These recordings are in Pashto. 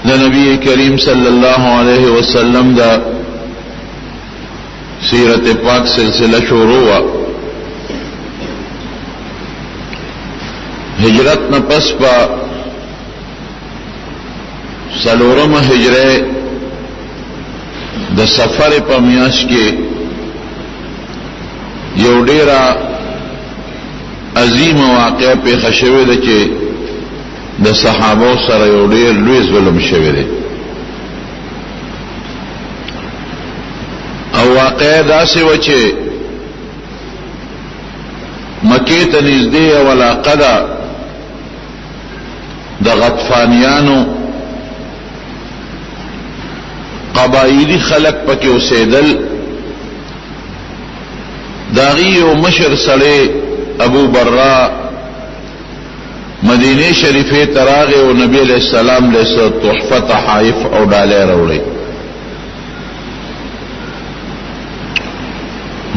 دا نبی کریم صلی اللہ علیہ وسلم دا سیرت پاک سلسلہ شروع ہوا. ہجرت نہ پس پا سلورم ہجرے دا سفر پا میاش کے یو ډیرا عظیم واقعہ پہ خشوے دا چے د صحابو سره یو ډیر لوی ظلم شوی دی او واقع داسې و چې مکې ته نږدې یوه علاقه ده د غطفانیانو قبایلي خلک پکې اوسېدل. د هغې یو مشر سړی ابو برا مدینه شریفه تراغه او نبی علیہ السلام له تحفه تحائف او ډالۍ راوړي.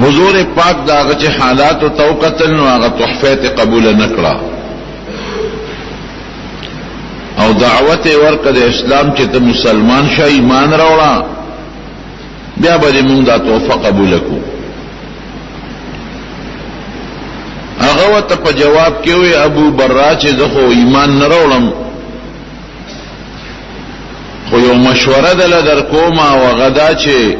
حضور پاک داغه چې حالات او توقتن او هغه تحفه ته قبول نکړه او دعوت ورکړه د اسلام چې ته مسلمان شې ایمان راوړه بیا به موږ دا تحفه قبول کړو. هغه ته په جواب کې وی ابو برا چې زه خو ایمان نه راوړم خو یو مشوره دل در کوم او غدا چې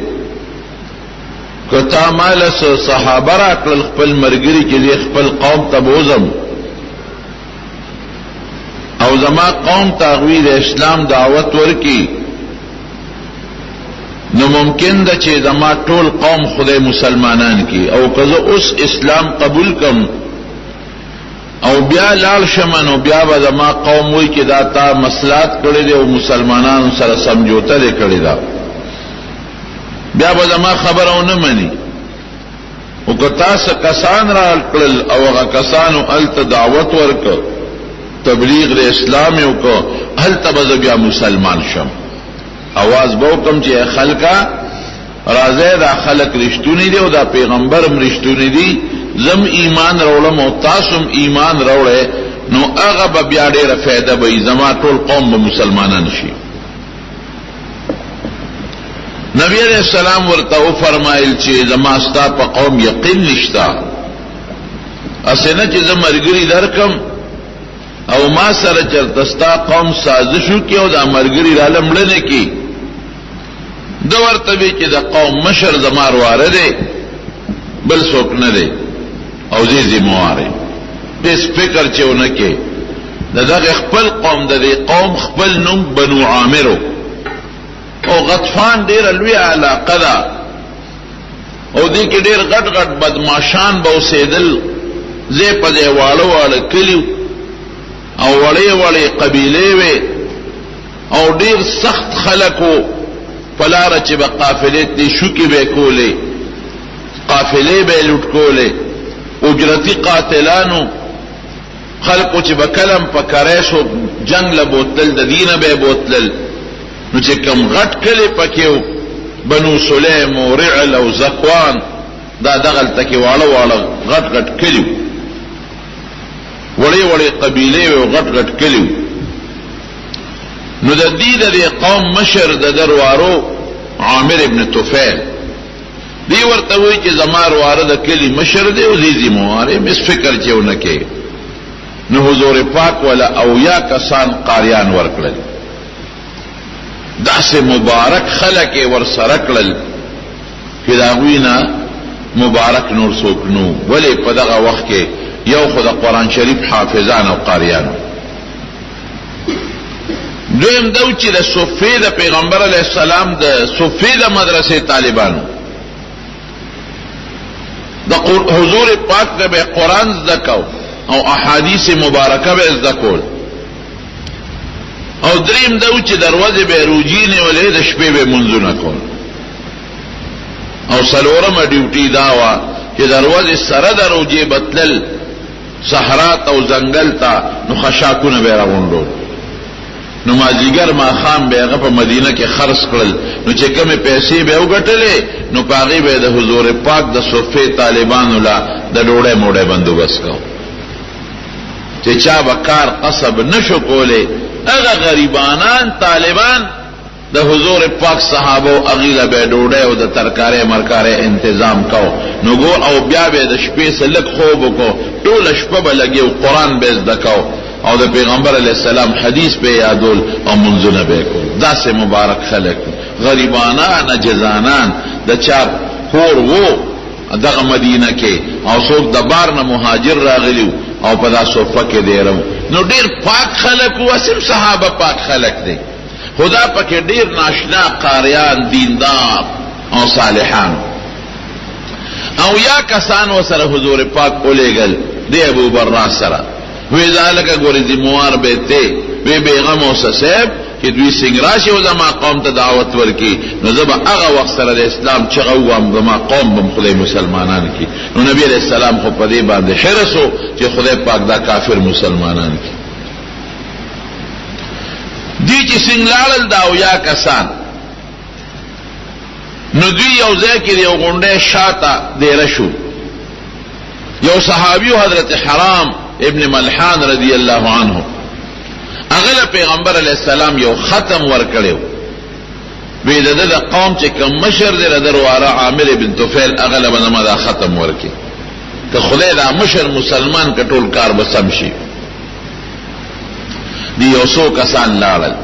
کتا مال صحابه را کړل خپل مرګري کې خپل قوم ته بوزم او زما قوم تغویر اسلام دعوت ورکی نو ممکن ده چې زما ټول قوم خدای مسلمانان کی او کزه اوس اسلام قبول کم او بیا لال شمنو بیا به زما قوم وی چې دا تا مصلحت کړی دی او مسلمانانو سره سمجھوته دی کړی دا بیا به زما خبره نه مني او که تاسو کسان را کړل او هغه کسانو الته دعوت ورک تبلیغ د اسلام یو کو الته به بیا مسلمان شم आवाज به کوم چې خلکا راځي دا خلک رښتونی دي او دا پیغمبر هم رښتونی دي زم ایمان راولم او تاسو ایمان راوړې نو هغه به بیا ډېره فائدہ به زما ټول قوم به مسلمانان شي. نبی علیہ السلام ورته فرمایل چې زما ستا په قوم یقین نشتا اسنه چې زما مرګري درکم او ما سره چرته ستا قوم سازش وکي او دا مرګري را لمړنه کی د ورته وی چې د قوم مشر زما واره دی بل څوک نه دی او زی ذمہواره دې فکر چېونه کې دغه خپل قوم د قوم خپل نوم بنو عامرو او غطفان ډېر لوی علاقه ده او دې کې ډېر غټ غټ بدمعشان به اوسېدل زه په دې واړه واړه کلیو او وړې وړې قبیلې وې او ډېر سخت خلکو پلاره چې به قافلې دې شوکې به کولې قافلې به لوټ کولې اجرتی قاتلانو خلقو چې بکلم په کریشو جنگ له بوتل د دینه به بوتل نو چې کم غټ کلی پکېو بنو سلیم او رعل او زقوان دا دغل تکي واړه واړه غټ غټ کلیو وړې وړې قبیلې او غټ غټ کلیو نو د دې د قوم مشر د دروارو عامر ابن طفیل دی ورته وی چې زمار وارد کلی مشر دی او زیزی مواره مس فکر چېونه کې نو حضور پاک ولا او یا کسان قاریان ورکړل داسې مبارک خلک ور سره کړل چې دا وینا مبارک نور څوک نو ولې په دغه وخت کې یو خو د قرآن شریف حافظان او قاریان دویم دو چې د صفې د پیغمبر علیه السلام د صفې د مدرسې طالبانو د حضور پاک ته به قرآن زدکو او احادیث مبارکه به زدکول او دریم دو چې دروازه به روجی نیولې د شپې به منځونه کول او څلورمه ډیوټي دا وه چې دروازه سره د روجې بتلل صحرات او ځنګل ته نو خشاکونه به راغونډول نو مازیګر ماښام به هغه په مدینه کې خرڅ کړل نو چې کومې پیسې به وګټلې نو په هغې به د حضور پاک د صفې طالبانو له د ډوډۍ موډۍ بندوبست کو چې چا به کار قصب نشو کولی اغا غریبانان طالبان د حضور پاک صحابه اغیله به ډوډۍ او د ترکارې مرکارې انتظام کو نو ګو او بیا به د شپې سلک خوب کو ټول شپه به لګي او قران به زده کو او د پیغمبر علی السلام حدیث به یادول او منځونه به کو دا سه مبارک خلق غریبانان جزانان د چا خور وو دغه مدینه کې او څوک د بار نه مهاجر راغلیو او په دا صفه کې دیرو نو ډیر پاک خلق او صرف صحابه پاک خلق دي خدا پکې ډیر ناشنا قاریان دیندار او صالحان او یا کسان وسره حضور پاک اولېګل دی ابو برا سره وی ذالک ګورې ذموار به ته وی بیغم او صاحب چې دوی سنگراشي او زما قوم ته دعوت ورکي نو زبا هغه وخت سره د اسلام چغوام زما قوم بم خدای مسلمانان کی نو نبی علیہ السلام خو په دې باندې شرسو چې خدای پاک دا کافر مسلمانان کی دی چې سنگلال دا او یا کسان نو دوی یو ځای کې یو غونډه شاته دیره شو یو صحابي حضرت حرام ابن ملحان رضی الله عنه اغله پیغمبر علیہ السلام یو ختم ورکړیو وی د قوم چې کوم مشر دی درواره عامر بن طفیل اغله بنما دا ختم ورکی که خدای دا مشر مسلمان کټول کار بسم شي دی یو څو کسان لاړل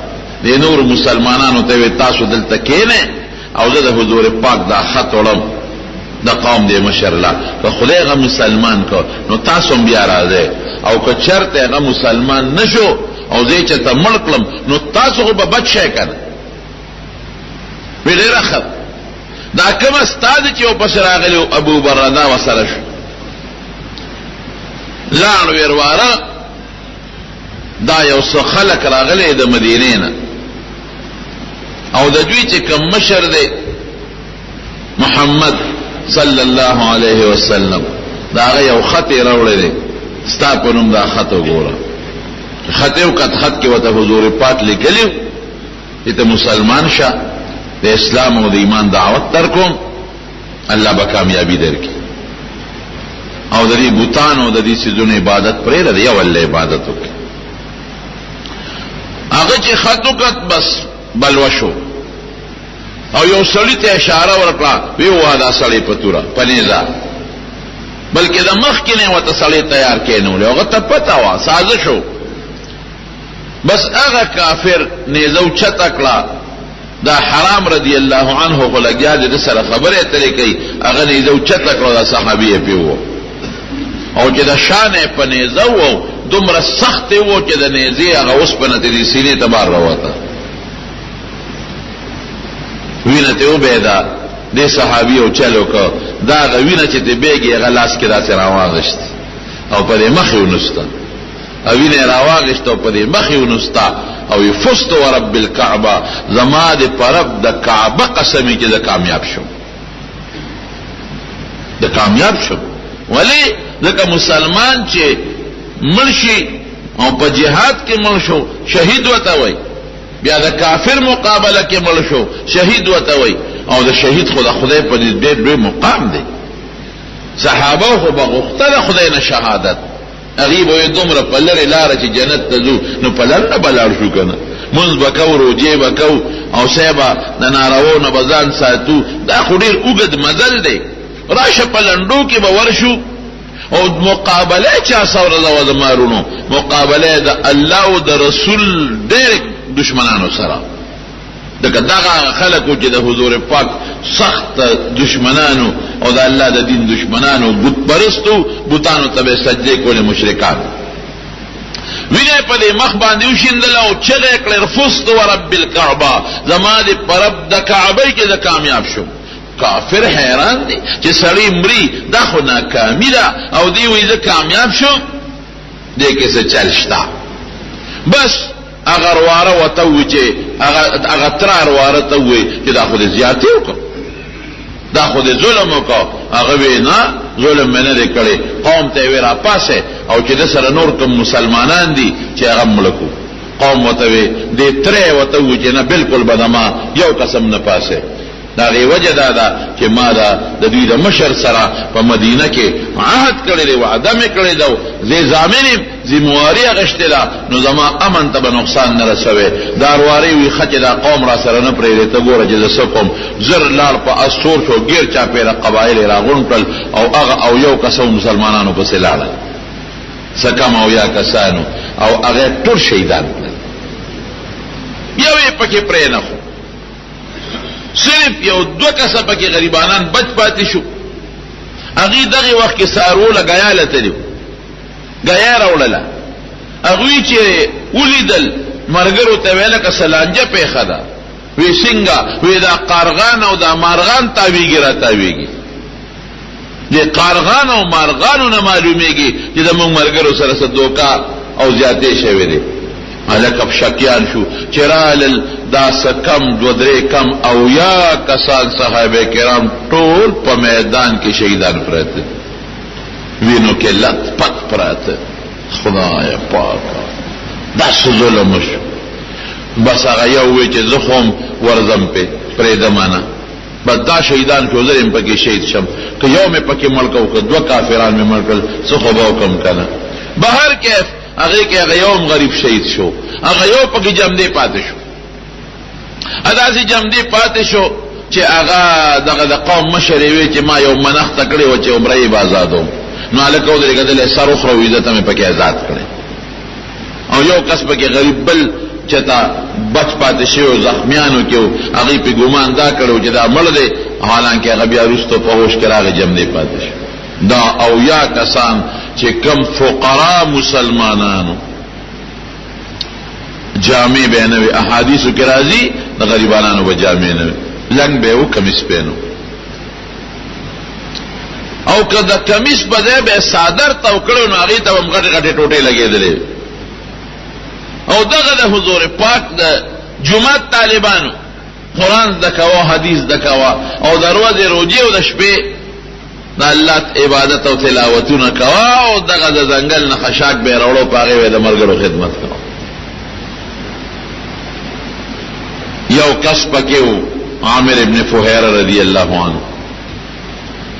دی نور مسلمانانو ته تاسو دلته کېنه او د حضور پاک دا خط وړم د قوم دی مشر لا که خدای غ مسلمان کو نو تاسو بیا راځي او که چرته غ مسلمان نشو او دې چې ته مړکلم نو تاسو به بچی کنه ویل راخه دا کوم استاد چې او پس راغلی ابو بردا وسره شو لاړ ویرواره دا یو څو خلک راغلی د مدینې نه او د دوی چې کوم مشر دی محمد صلی الله علیه وسلم دا یو خط راوړی دی ستا په نوم دا خط وګوره خط یو کټ خط کې وته حضور پاک لیکلیو چې ته مسلمان شه د اسلام او د ایمان دعوت درکوم الله به کامیابی درکړي او د دې بوتان او د دې سيزونو عبادت پرې لري یو الله عبادت وکړي هغه چې خط وکړ بس بلوشو او یو سړی ته اشاره ورکړه وی وادا سړی پتورا پنيزا بلکې د مخ کې نه وته سړی تیار کینول هغه ته پتا وا سازش وو بس هغه کافر نیزو چتکړه دا حرام رضی الله عنه غلګیا د سره خبره ترې کوي هغه نیزو چتکړه دا صحابي پیو او چې د شان په نیزو وو دومره سخت وو چې د نیزه هغه اوس په نتیجه سینې ته بار راوته وینه ته وبېدا د صحابي او چلو کو دا غوینه چې ته بیګي غلاس کې دا سره واغشت او په مخ ونستا او وینه راواغشت او په مخ ونستا او یفست ورب الكعبه زما د پرب د کعبه قسمی چې د کامیاب شو د کامیاب شو ولی ځکه مسلمان چې مرشي او په جهاد کې مرشو شهید وته وای بیا د کافر مقابله کې مړ شو شهید وته وای او د شهید خدای په دې ډېر مقام دی صحابه خو بغختله خدای نه شهادت غریب وي دومره په لری لار چې جنت ته ځو نو په لار نه بلار شو کنه منځ بکاو روجه بکاو او سیبا د نارو نه بزان ساتو دا خو ډېر اوږد مزل دی راشه په لندو کې به ورشو او مقابله چا سره زو مارونو مقابله د الله او د رسول ډېر دشمنانو سره دغه خلکو چې د حضور پاک سخت دشمنانو او د الله د دین دشمنانو بت پرستو بوتانو ته سجده کول مشرکان وینه په دې مخ باندې وشیندل او چغه کړ فست ورب الكعبه زما دې پرب د کعبه کې د کامیاب شو کافر حیران دي چې سړی مري دا خو ناکامی ده او دی وې زه کامیاب شو دې کې څه چلشتا بس اگر واره وته چې اگر تر واره ته وې چې دا خو دې زیاتی وکړه دا خو دې ظلم وکړه هغه وینا ظلم نه دې کړي قوم ته ورا پاسه او چې د سره نور کوم مسلمانان دي چې هغه ملکو قوم وته وې دې تر وته وې چې نه بالکل بدما یو قسم نه پاسه دا غي وجه دا چې ما دا د دوی د مشر سره په مدینه کې عهد کړی دی وعده مې کړی دا زه ضامن ذمہواری اغشته ده نو زما امن ته نقصان نه رسوي دارواري وي خچ دا قوم را سره نه پرې ته ګوره چې سقم زر لار په اسور شو غیر چا پیره قبایل راغون کړ او هغه او یو کسو مسلمانانو په سلاله سکم او یا کسانو او هغه ټول شهیدان یو یې پکې پرې نه خو صرف یو دو کسه پکې غریبانان بچ پاتې شو هغه دغه وخت کې سارو لګیا لته دی غیا راولله هغه چې ولیدل مرګرو ته ویل ک سلانجه په خدا وی څنګه وی دا قارغان او دا مارغان تاویږي را تاویږي دې قارغان او مارغانو نه معلومیږي چې د موږ مرګرو سره صدوکا او زیاتې شوی دی الکب شکیان شو چرال دا سکم دو درې کم او یا کسان صحابه کرام ټول په میدان کې شهیدان پراته وینو کې لط پت پراته خدای پاک دا ظلم شو بس هغه یو وی چې زخم ورزم په پرېدمانه بس دا شهیدان شو زرم پکې شهید شم که یو مې پکې ملکو که دو کافران مې ملکل څه خو به کم کنه بهر کیف هغه کې هغه یوم غریب شهید شو هغه یو پکې جمدې پاتې شو ادا سي جمدې پاتې شو چې هغه دغه د قوم مشر وی چې ما یو منښت کړی و چې عمره یې آزادو نو الکو درې کدل سر خو عزت مې پکې آزاد کړی او یو کس پکې غریب بل چتا بچ پاتې شو زخمیانو کې هغه په ګومان دا کړو چې دا مړ دی حالانکه هغه بیا وروسته په هوش کې راغی جمدې پاتې شو دا او یا کسان چې کم فقرا مسلمانانو جامع بینوي احادیثو کې راځي د غریبانو به جامع نه لنګ به او کمیس پینو او کله کمیس په ځای به صادر تو کړو نو هغه ته هم غټه غټه ټوټه لګېدلې او دغه د حضور پاک د جمعه طالبانو قران دکوا حدیث دکوا او دروازه روزي او د شپې د الله عبادت او تلاوتونه کوا او دغه د ځنګل نه خشاک به راوړو پاغه د مرګرو خدمت کوا یو کس پکېو عامر ابن فهيره رضی الله عنه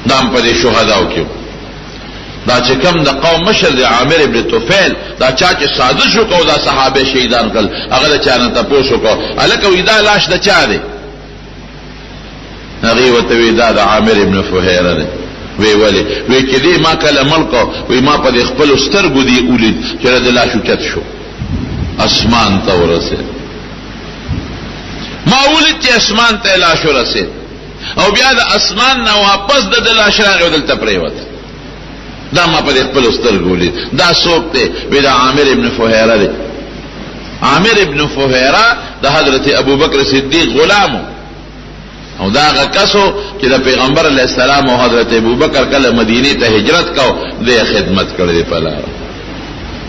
دام په شهداو کې دا چې کوم د قوم مشر د عامر ابن طفیل دا چا چې سازش وکاو دا صحابه شهیدان کړل هغه د چانه تاسو کو الکه ودا لاش د چا دی هغه وته ودا د عامر ابن فهيره دی وی ولی وی چې دې ما کله ملک وی ما په خپل سترګو دی اولید چې د لاش چت شو اسمان ته ورسه ما ولید چې اسمان ته لاش ورسه او بیا د اسمان نه واپس د لاش راغی دلته پریوت دا ما په خپل سترګو ولید دا څوک دی وی دا عامر ابن فهيره دی عامر ابن فهيره د حضرت ابوبکر صدیق غلامو او دا هغه کسو چې د پیغمبر علیه السلام او حضرت ابوبکر کله مدینه ته هجرت کاو د خدمت کړې په لار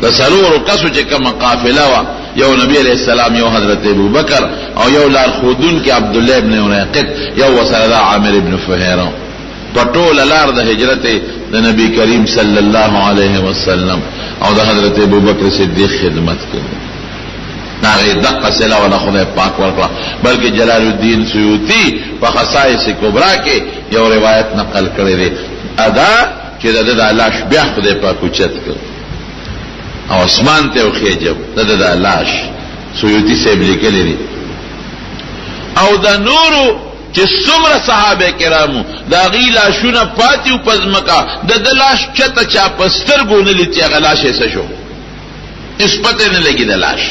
د سلور کسو چې کوم قافله وا یو نبی علیہ السلام یو حضرت ابوبکر او یو لار خودون کې عبد الله ابن ورقت یو وسره عامر ابن فهيره پټول لار د هجرت د نبی کریم صلی الله علیه وسلم او د حضرت ابوبکر صدیق خدمت کړي ناغی دقه سلا ولا خدای پاک ورکړه بلکې جلال الدین سیوطی په خصائص کبرا کې یو روایت نقل کړی دی ادا چې د لاش بیا خدای پاک اوچت کړ او اسمان ته وخیجب د لاش سیوطی صاحب لیکلی دی او د نورو چې څومره صحابه کرامو دا غی لاشونه پاتیو پزمکا د لاش چته چا پسترګو نه لتی غلاش یې شو اس پته نه لګی د لاش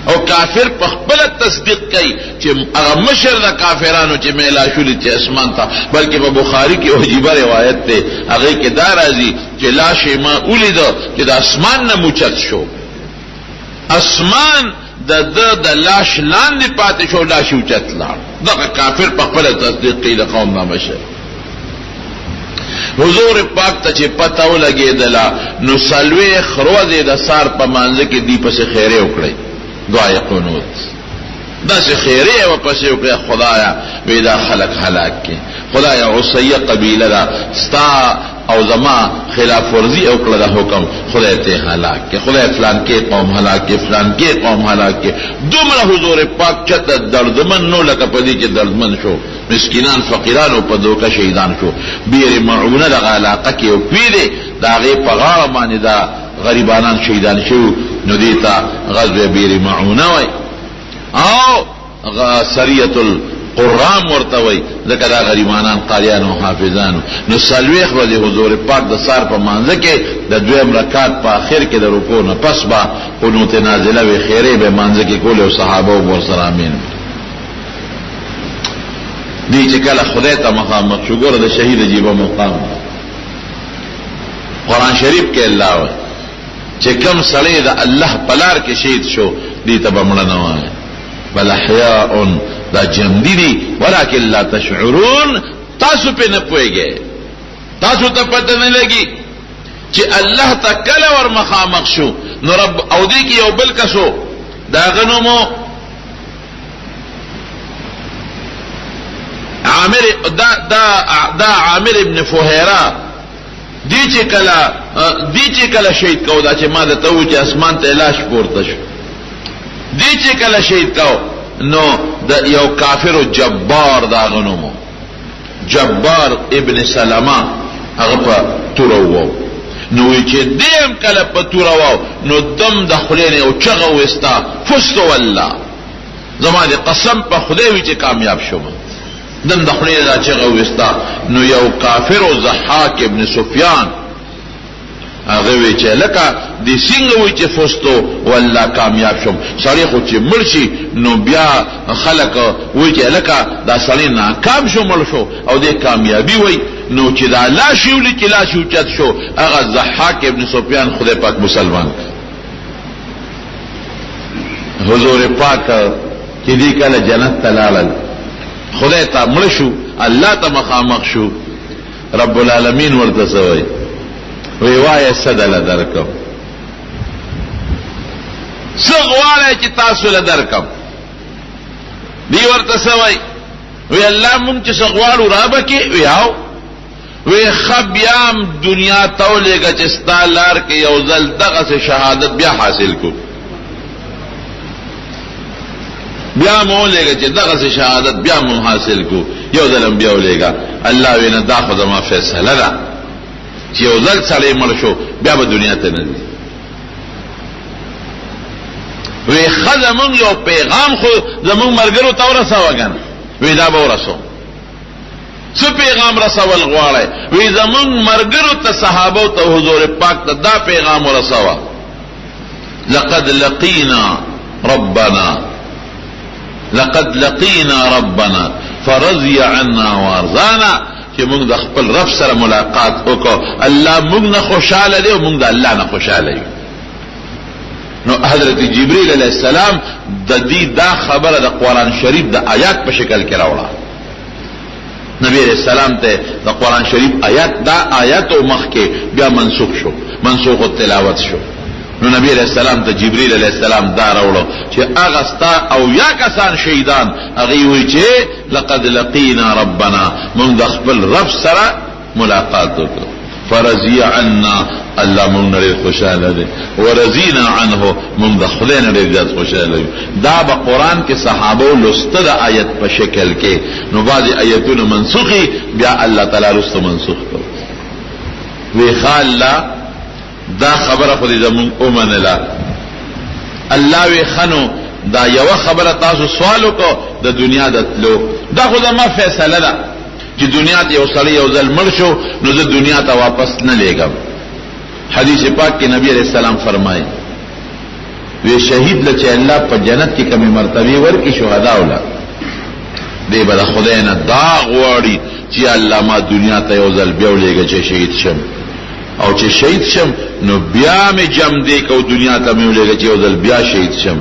او کافر په خپل تصدیق کوي چې هغه مشر د کافرانو چې میلا شولې چې اسمان ته بلکې په بخاری کې عجیبه روایت ده هغه کې دا راځي چې لاش ما ولید چې د اسمان نه موچت شو اسمان د لاش لاندې پاتې شو لاش اوچت لاړ دغه کافر په خپل تصدیق کوي د قوم نه مشر حضور پاک ته چې پته ولګېدله نو سلوي خروزه د سار په مانځ کې دی پس خیره وکړي دعای قنوت دا سه خیره و پس یو که خدایا ویدا خلق هلاک کی خدایا عصیه قبیله دا ستا او زما خلاف ورزی او کړه حکم خدای ته هلاک کی خدای فلان کې قوم هلاک کی فلان کې قوم هلاک کی دومره حضور پاک چته دردمن نو لکه پدی چې دردمن شو مسکینان فقیران او په دوکه شهیدان شو بیر معونه د علاقه کې او پیری دا غي په غاړه باندې دا غریبانان شهیدان شو نو دیتا غزوه بیر معونه وای او سریة القرام ورتوي ذکر دا غریبانان قاریان او حافظانو نو سلویخ ورځې حضور پاک د سار په مانځه کې د دویم رکعت په اخر کې د رکوع نه پس با قنوت نازله وی خیره به مانځه کې کول او صحابه او ورسره امین دی چې کله خدای ته مخامخ شو ګوره د شهید جیبه مقام قرآن شریف کې الله وایي چې کوم سړی د الله په لار کې شهید شو دی ته به مړه نه وایي بل احیاء دا جمدی دی ولکن لا تشعرون تاسو پہ نہ پوئے گئے تاسو ته پته نه لګي چې الله تکل ور مخامخ شو نو رب او دی کې یو بل کسو دا غنمو عامر دا عامر ابن فهيرة دی چې کله شهید کو دا چې ما د تو چې اسمان ته لاش پورته شو دی چې کله شهید کو نو د یو کافر و جبار دا غنمو جبار ابن سلمہ هغه په تورو نو چې دیم کله په تورو نو دم د خلینه او چغه وستا فست والله زما دې قسم په خدای وی چې کامیاب شوم دم د خلینه دا چغه وستا نو یو کافر و ضحاک ابن سفیان هغه وی چې لکه د څنګه وی چې فستو والله کامیاب شوم سړی خو چې مرشي نو بیا خلک وی چې لکه دا سړی ناکام شو مړ شو او د کامیابی وی نو چې دا لا شیول چې لا شو چت شو هغه ضحاک ابن سفیان خدای پاک مسلمان حضور پاک چې دی کله جنت تلال خدای ته مړ شو الله ته مخامخ شو رب العالمین ورته سوی وی وای صدل درکم سغواله چې تاسو له درکم دی ورته سوی وی الله مونږ چې سغوالو رابکه وی او وی خبيام دنیا تولېګه چې ستالار کې یو ځل دغه شهادت بیا حاصل کو بیا مولېګه چې دغه شهادت بیا مو حاصل کو یو ځل بیا ولېګه الله وینا دا خو زما فیصله ده چې یو ځل سړی مړ شو بیا به دنیا ته نه ځي وی خدمون یو پیغام خو زمون مرګرو ته ورساوه کنه وی دا به ورسو څه پیغام رسول غواړي وی زمون مرګرو ته صحابه ته حضور پاک ته دا پیغام ورساوه لقد لقينا ربنا فرضي عنا وارضانا چې موږ د خپل رب سره ملاقات وکړو الله موږ نه خوشاله دی او موږ د الله نه خوشاله یو نو حضرت جبرئیل علیہ السلام د دې دا خبره د قرآن شریف د آیات په شکل کې راوړه نبی علیہ السلام ته د قرآن شریف آیات او مخ کې بیا منسوخ التلاوت شو نو نبی علیہ السلام ته جبرئیل علیہ السلام دا راوړو چې هغه ستا او یا کسان شهیدان هغه وی چې لقد لقينا ربنا من د خپل رب سره ملاقات وکړو فرضي عنا الله مونږ لري خوشاله دي ورزينا عنه مونږ د خدای نه ډېر زیات خوشاله یو دا په قران کې صحابه لسته د آیت په شکل کې نو بعض آیتونه منسوخي بیا الله تعالی لسته منسوخ کړ وی خاله دا خبره خو دې زمون اومنلا الله وی خنو دا یو خبره تاسو سوال وکړو د دنیا د تلو دا خو زما فیصله ده چې دنیا ته یو سړی یو ځل مړ شو نو زه دنیا ته واپس نه لېږم حدیث پاک کې نبی علیہ السلام فرمایي وی شهید له چې الله په جنت کې کمی مرتبه ورکړي شهدا ولا دې بل خدای نه دا غواړي چې الله ما دنیا ته یو ځل بیا ولېږي چې شهید شم او چې شهید شم نو بیا می جم دې کو دنیا ته می ولېږي چې یو ځل بیا شهید شم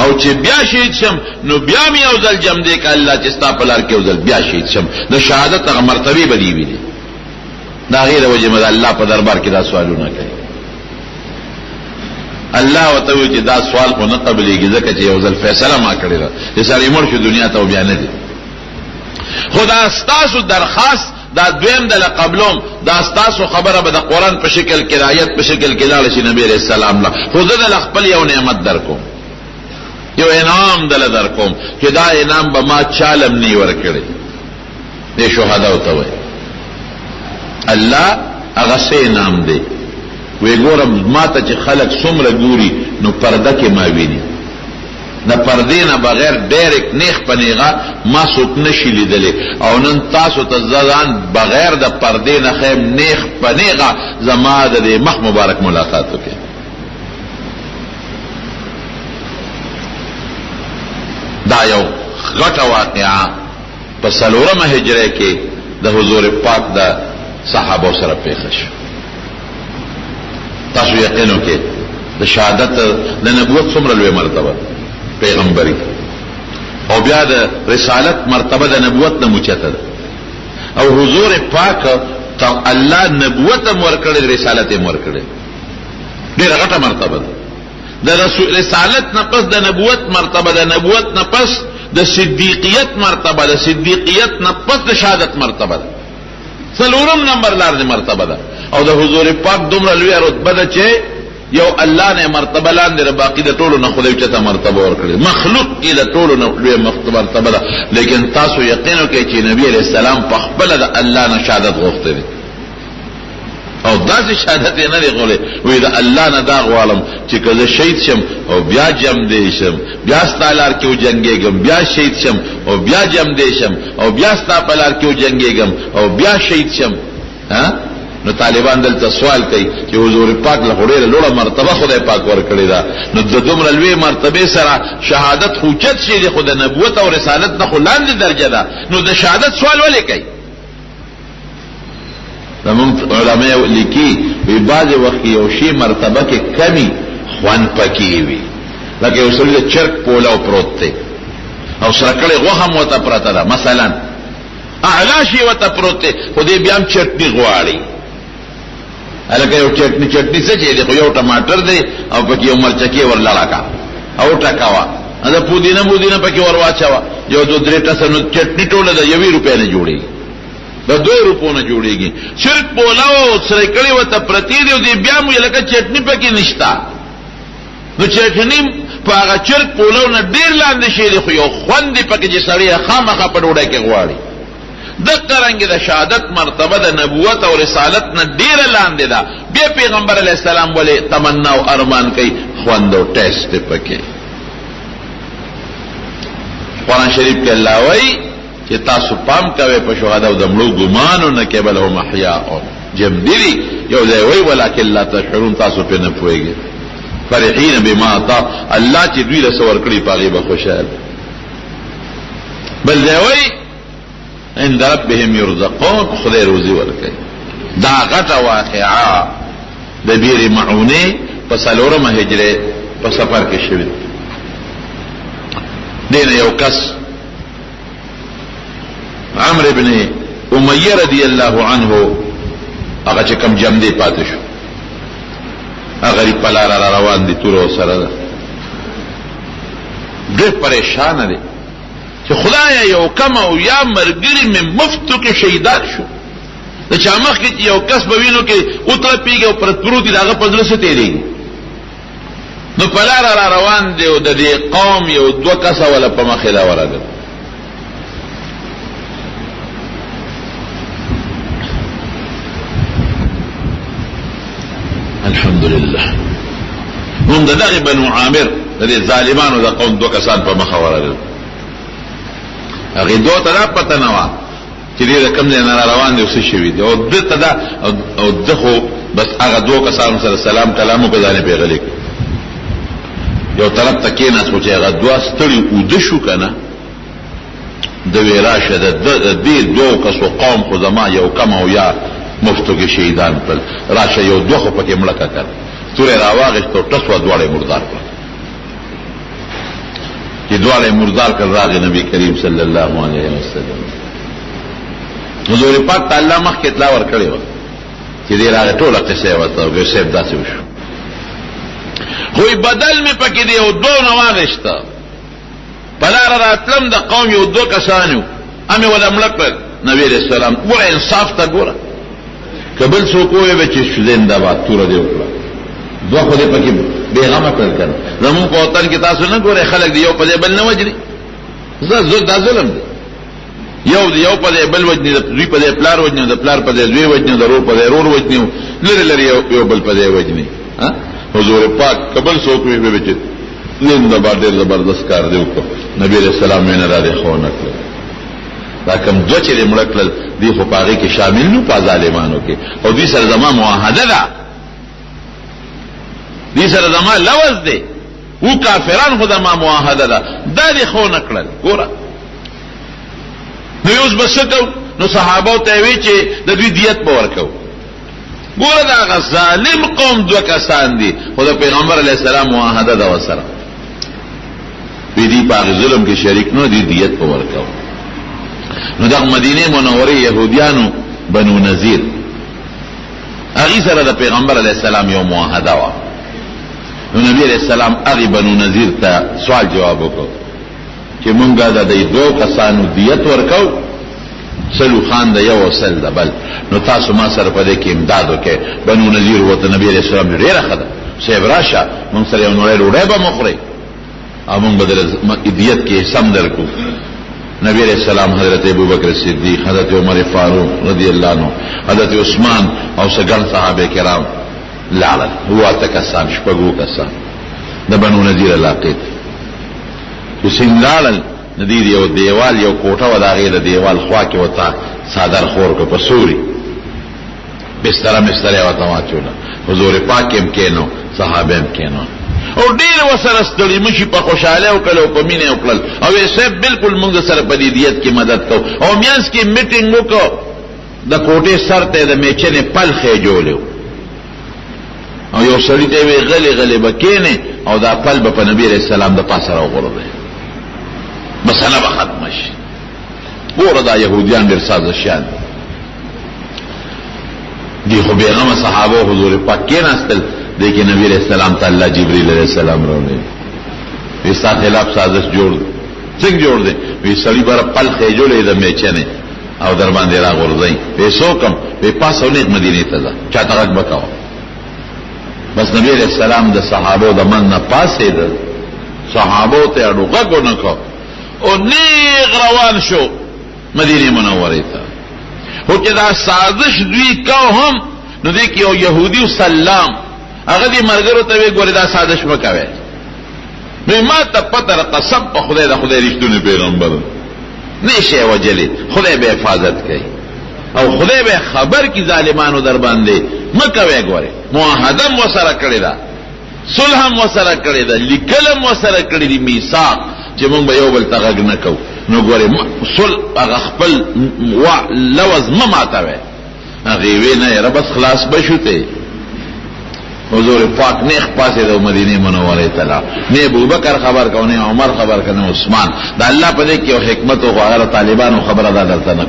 او چې بیا شهید شم نو بیا می یو ځل جم دې ک الله چې ستا په لار کې یو ځل بیا شهید شم د شهادت هغه مرتبه بدی وي دا غیر وجه مده الله په دربار کې دا سوالونه کوي الله وتعالى چې دا سوال کو نه قبلېږي ځکه چې یو ځل فیصله ما کړی ده چې سړی مړ شو دنیا ته بیا نه دي خدا ستاسو درخواست دا دویم دل قبلوم دا ستاسو خبره به د قران په شکل کې آیت په شکل کې لاله شي نبی رسول الله لا خود دل خپل یو نعمت درکو یو انعام دل درکوم چې دا انعام به ما چالم نی ورکړي دې شهدا او ته وای الله هغه سه انعام دی وی ګورم ما ته چې خلک څومره ګوري نو پرده کې ما ویني د پردې نه بغیر ډایرکټ نیغ په نیغه ما څوک نشي لیدلی او نن تاسو ته ځان بغیر د پردې نه خیم نیغ په نیغه زما د دې مخ مبارک ملاقات وکړي. دا یو غټه واقعه په 4مه هجره کې د حضور پاک د صحابه سره پیښه شوه. تاسو یقین وکړئ د شهادت د نبوت څومره لوی مرتبه پیغمبري او بیا د رسالت مرتبه د نبوت نه موچته ده او حضور پاک ته الله نبوت هم ورکړي رسالت هم ورکړي ډېره غټه مرتبه ده. د رسالت نه پس د نبوت مرتبه، د نبوت نه پس د صدیقیت مرتبه، د صدیقیت نه پس د شهادت مرتبه ده. 4 نمبر لار مرتبه ده او د حضور پاک دومره لوی رتبه ده چې یو الله نه مرتبه لاندې باقی د ټولو نه خدای چته مرتبه ورکړي. مخلوق کې د ټولو نه لوی مرتبه ده، لیکن تاسو یقین وکړئ چې نبی علیہ السلام په خپل د الله نه شهادت غوښته دي او داسې شهادت یې نه دی غوښتلی وایي د الله نه دا غواړم چې که زه شهید شم او بیا جم دی شم، بیا ستا لار کې وجنګېږم، بیا شهید شم او بیا جم دی شم او بیا ستا په لار کې وجنګېږم او بیا شهید شم. نو طالبان دلته سوال کوي چې حضور پاک له ډېره لوړه مرتبه خدای پاک ورکړې ده، نو د دومره لوی مرتبې سره شهادت خو اوچت شي دی، خو د نبوت او رسالت نه خو لاندې درجه ده، نو د شهادت سوال ولې کوي؟ زمونږ علماء لیکي وی بعضې وخت کې یو شی مرتبه کې کمی خوند پکې وي، لکه یو سړي د چرګ پولاو پروت دی او سره کړې غوښه هم ورته پرته ده، مثلا اعلی شي ورته پروت دی خو دې بیا هم چټني غواړي. هلکه یو چټني څه چې دی خو یو ټماټر دی او پکې یو مرچکې ورلړه کا او ټکوه دا پودینه پکې ور واچوه یو 2-3 ټسه نو چټني ټوله د 1 روپۍ نه جوړېږي، د 2 روپو نه جوړېږي. چرګ پولاو سره کړې ورته پرتې دی او دې بیا مو لکه چټني پکې نشته، نو چټني په هغه چرګ پولاو نه ډېر لاندې شي دی خو یو خوند دی پکې چې سړی خامخا په ډوډۍ کې غواړي. دغه رنګ د شهادت مرتبه د نبوت او رسالت نه ډیره لاندې ده، بیا پیغمبر علیه السلام ولې تمنا او ارمان کوي خوند او ټیسټ پکې. قرآن شریف کې الله وایي چې تاسو پام کوئ په شهدا او د مړو ګمانو نه کې بل هم احیاء جم دي یو ځای وایي ولکن لا تشعرون، تاسو په نه پوهیږئ. فرحین بما عطا الله چې دوی له څه ورکړي په هغې به خوشحال. بل ځای وایي عند ربهم يرزقون، خدای روزي ورکوي. دا غټه واقعه د بیر معونه په 4مه هجره په سفر کې شوې. دین یو کس عمرو ابن امیہ رضی الله عنه هغه چې کوم جم دی پاتې شو، هغه ری په لار را روان دي تور سره ده، ډېر پریشان دي چې خدایا یو کم او یا مرګري مې مفتو کې شهیدان شو. د چا مخ کې یو کس به وینو کې اوتره پیږي او پر پروت دغه په زړه څه تیریږي، نو په لار را روان دی او د دې قوم یو 2 کسه ولا په مخې لا ورغل. الحمدلله هم دغه بنو عامر د ظالمانو د قوم 2 کسان په مخه ورغل. هغه 2 ته دا پته نه وه چې دې کوم ځای نه روان دي او څه شوي دي، او ده ته دا او ده خو بس هغه 2 کسانو سره سلام کلام وکړه، ځان یې پیغلې کړ. یو طرف ته کېناست خو چې هغه 2 ستړي اوده شو که نه، د وی راشه د دې 2 کسو قوم خو زما یو کم او یا مفتو کې شهیدان کړل، راشه یو 2 خو پکې مړه کړ، تورې راواغېست او ټس وه 2 مردار کړل. چې 2 مردار کړ راغی نبی کریم صلی الله علیه وسلم. حضور پاک ته الله مخکې اطلاع ورکړې وه چې دې راغی ټوله قصه یې ورته وکړه، صاحب داسې وشو. خو بدل مې پکې دی یو 2 نه واغېسته، په لاره راتلم د قوم یو 2 کسان یو امې وله مړه کړل. نبي علیه السلام ګوره انصاف ته ګوره، که بل څوک ووایي به چې زنده باد توره دې وکړه، 2 خو دې پکې بېغمه کړل که نه. زمونږ په وطن کې تاسو نه ګورئ خلک دی یو په دې بل نه وجري، دا ظلم دی. یو په دې بل وجني د دوی په دې پلار وجني د پلار په دې دوی وجني د رور په دې رور وجني لری یو بل په دې وجني حضور پاک قبل سوکوي به بچ نن د باندې زبردست کار دی وکړه نبی رسول الله مینه را دي خو نه کړ دا کوم دوه چې مړکل دی خو پاره کې شامل نو په ظالمانو کې او دې سره زما معاهده ده دې سره زما لوز دی او کافران خو زما معاهده ده دا دې خو نه کړل ګوره نو اوس بسکو نو صحابه ته وی چې د دوی دیت به ورکو ګوره دا ظالم قوم دوه کسان دي خو د پیغمبر علی السلام معاهده ده وسره وی دي په ظلم کې شریک نو دي دیت به ورکو نو د مدینه منوره يهوديانو بنو نذیر هغه سره د پیغمبر علی السلام یو معاهده و نو نبی علیہ السلام هغه بنو نذیر ته سوال جواب وکړ چې مونږه د دې دوه کسانو دیت ورکو سلو خان د یو سل د بل نو تاسو ما سره په دې کې امداد وکړئ بنو نذیر وته نبی علیہ السلام ډیره خده صاحب راشه مونږ سره یو نوې روړې به مخوري او مونږ بدل دیت کې سم درکو نبی علیہ السلام حضرت ابو بکر صدیق حضرت عمر فاروق رضی اللہ عنہ حضرت عثمان او سگن صحابه کرام لعلل هو تکسان شپگو کسان د بنو نذیر علاقه چې څنګه لعلل ندیر یو دیوال یو کوټه و داغه د دیوال خوا کې وتا صادر خور کو پسوري بستر وتا واچولا حضور پاک هم کینو صحابه هم کینو او ډیر وسره ستړي مشي په خوشاله او کله په مینه او کړل او یې سب بالکل موږ سره په دې دیت کې مدد کو او میانس کې میټینګ وکړو د کوټې سر ته د میچنه پلخې جوړو او یو سړی ته وی غلي بکینه او دا پل په نبی رسول الله د پاسه راوغورځي بس انا به ختم شي ګوره دا يهوديان ډیر سازشان دي خو بیغمه صحابه حضور پاک کې ناستل دیکھیں نبی علیہ السلام تعالی جبریل علیہ السلام رونے ویسا خلاف سازش جوړ څنګه جوړ دے وی سړی بر پل خېجولې د میچنه او در باندې را غورځي پیسو کم په پاسونه مدینه ته ځه چاته غږ وکاو بس نبی علیہ السلام د صحابه د من نه پاسې د صحابه ته اډوګه نه کو او نیغ روان شو مدینه منوره ته هو چې دا سازش دوی کو هم نو دې کې یو يهودي سلام هغه دې مرګرو ته وی ګوره دا سازش وکاوه نو ما ته پته قسم په خدای د خدای رښتونی پیغمبر نشه وجلی خدای به حفاظت کوي او خدای به خبر کی ظالمانو در باندې مکوي ګوره معاهده وسره کړی دا صلح وسره کړی دا لیکلم وسره کړی دی میثاق چې موږ به یو بل تغږ نه کو نو ګوره صلح هغه خپل لوز ما ماتوي هغه وی نه رب خلاص بشوته حضور پاک نیخ پاسه د مدینه منوره تعالی نه ابو بکر خبر کو نه عمر خبر کنه عثمان دا الله په دې کې یو حکمت او غیر طالبانو خبره ده درته نه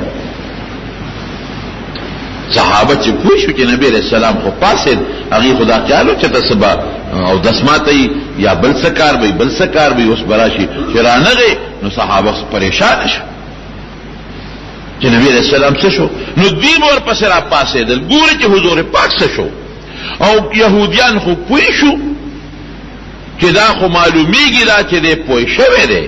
صحابه چې پوښتنه چې نبی رسول الله خو پاسه هغه خدا خیالو چې تسبا او دسماتي یا بل سکار به اوس براشي چرانغه نو صحابه پریشان شو چې نبی رسول الله څه شو نو دی ور پسې را پاسه دل ګوري چې حضور پاک څه شو او يهوديان خو پوي شو چې دا خو معلومیږي دا چې دې پوي شوی دی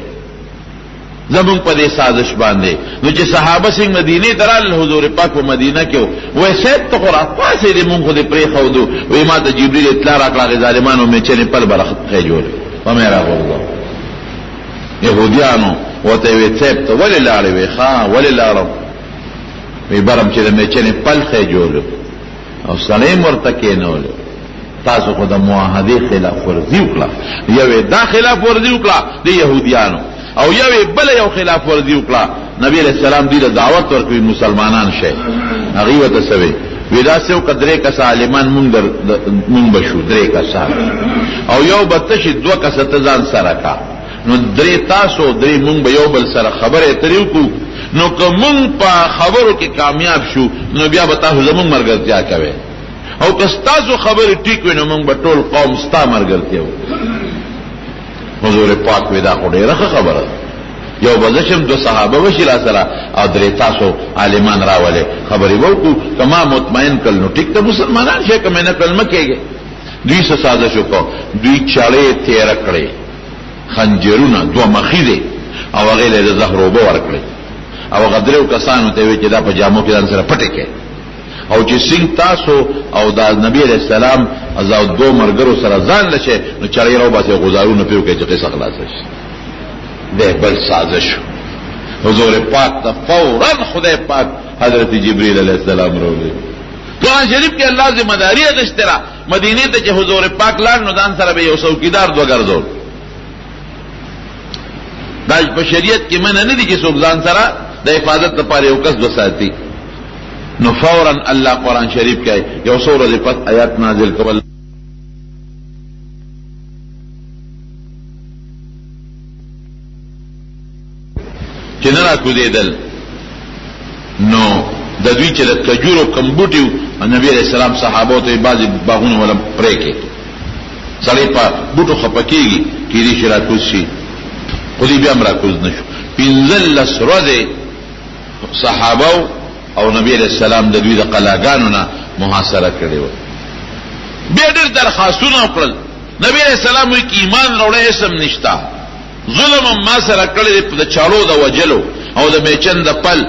زمون په دې سازش باندې نو چې صحابه څنګه مدینه درال حضور پاک په مدینه کې وای سید ته قرآن پاسې دې مونږ خو دې پرې خو دو وای ما ته جبرئیل اطلاع راکړه ظالمانو مې چې نه پر برخه جوړه و مې راغورځو يهوديانو وته وی سید ته وللاړې وی ښا وللاړم وی برم چې مې چې نه پل خې جوړه او سلام ورته کېنول تاسو خو د معاهده خلاف ورزي وکړه یو دا خلاف ورزي وکړه د يهوديانو او یو بل یو خلاف ورزي وکړه نبی علیہ السلام دې دعوت ورکوي مسلمانان شه هغه وته سوي ودا سو قدرې کس عالمان مونږ بشو درې کسان او یو بتش دوه کسته ځان سره کا نو درې تاسو درې مونږ به یو بل سره خبره تریو کو نو کوم په خبرو کې کامیاب شو نو بیا به تاسو زموږ مرګرتیا کوي او که تاسو خبرې ټیک وي نو موږ به ټول قوم ستا مرګرتیا حضور پاک ودا خو ډیره خبره یو بزشم دو صحابه وشي را سره او درې تاسو عالمان راولې خبرې وکړو کما مطمئن کړل نو ټیک ته مسلمانان شي کمه نه کلمه کېږي دوی څه سازش وکړو دوی چاړې تیر کړې خنجرونه دوه مخې دي او هغه له زهروبه ورکړي او غدرو کسانو ته وی چې دا په جامو کې ځان سره پټه کې او چې سنگ تاسو او دا نبی علیہ السلام ازاو دو مرګرو سره ځان لشه نو چړې راو باسي غزارونه پیو کې چې قصه خلاص شي ده بل سازش حضور پاک ته فورا خدای پاک حضرت جبريل علیہ السلام راوړي قرآن شریف کې الله ذمہ داری اخیستره مدینه ته چې حضور پاک لاړ نو ځان سره به یو څوکیدار دوه ګرځول دا په شریعت کې منع نه دي چې څوک ځان سره د حفاظت لپاره یو کس وساتي نو فورا الله قرآن شریف کې یو سورہ پس آیات نازل کول چې نه راکوزیدل نو د دوی چې د کجورو کمبوټیو نبی علیہ السلام صحابو ته بعضی باغونه ولا پرې کې سړی په بوټو خپکیږي کېږي چې راکوز شي خو دې بیا راکوز نشو پنځل سره صحابو او نبی علیہ السلام د دوی د قلاګانو نه محاصره کړي و بیا ډېر درخواستونه وکړل نبی علیہ السلام وی کې ایمان وروړی اسم نشتا ظلم ما سره کړی د چالو د وجلو او د میچن د پل